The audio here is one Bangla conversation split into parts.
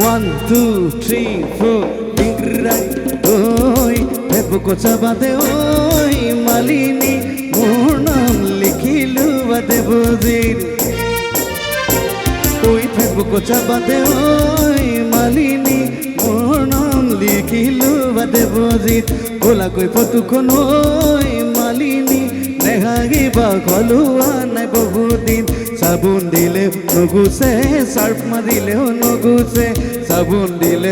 1 2 3 4 ডিংরাই ওই ফেসবুকত চাবাতে ওই মালিনী মোর নাম লিখিলো বাদে বুজির ওই ফেসবুকত চাবাতে ওই মালিনী মোর নাম লিখিলো বাদে বুজির ওলাকৈ ফটোখন ওই মালিনী নেহাগিবা কলোৱা নাই বহুদিন সাবুন দিলে নগুছে সার্ফ মারিলেও নগুছে সাবুন দিলে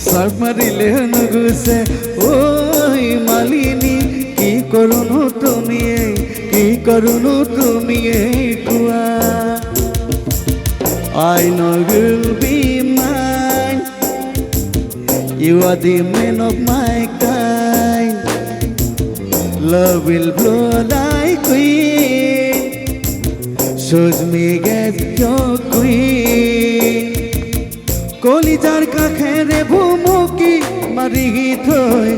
সার্ফ মারিলে নগুছে ওই মালিনী কি করুনো তুমি কি করুনো তুমি কুয়া I know you'll be mine. You are the man of my kind. Love will blow like wind. Shows me get your queen. কলিজার কাখেরে ভুমুকি মারি থৈ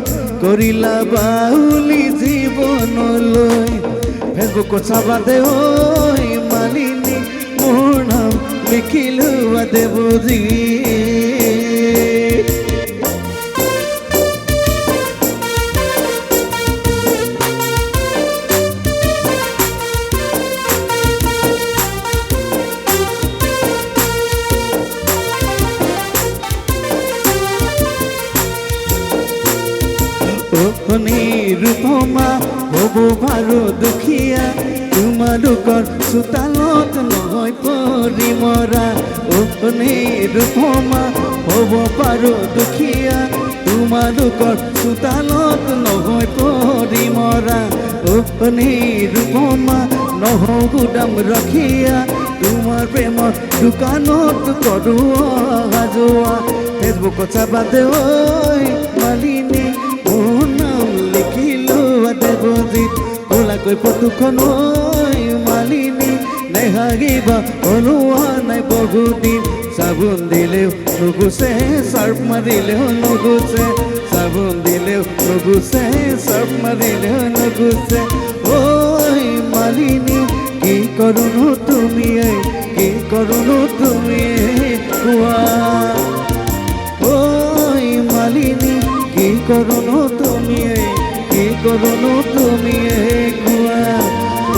করিলা বাউলি জীবন লই ফেসবুকত চাবাতে ওই মালিনী মোর নাম লিখিলো বাদে বুজি নিরূপমা হব পাৰো দুখীয়া তোমালোকৰ চোতালত নহয় পৰি মৰা নিৰূপমা হব পাৰো দুখীয়া তোমালোকৰ চোতালত নহয় পৰি মৰা নিৰূপমা নহওঁ গুদাম ৰখীয়া তোমাৰ প্ৰেমৰ দোকানত কৰো অহা যোৱা ফেচবুকত চাবাতে ঐ মালিনী মোর নাম লিখিলো বাদে বুজিত ওলাকৈ ফটোখন ওই মালিনী নেহাগিবা ওলোৱা নাই বহুদিন সাবুন দিলেও নগুছে সার্ফ মারিলেও নগুছে সাবুন দিলেও নগুছে সার্ফ মারিলেও নগুছে ওই মালিনী কি করুনো তুমি কি করুনো তুমি কুয়া ওই মালিনী কি করুনো তুমি কি করুনো তুমি কুয়া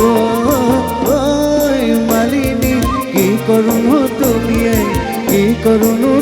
ওই মালিনী কি করুনো তুমি কি করুনো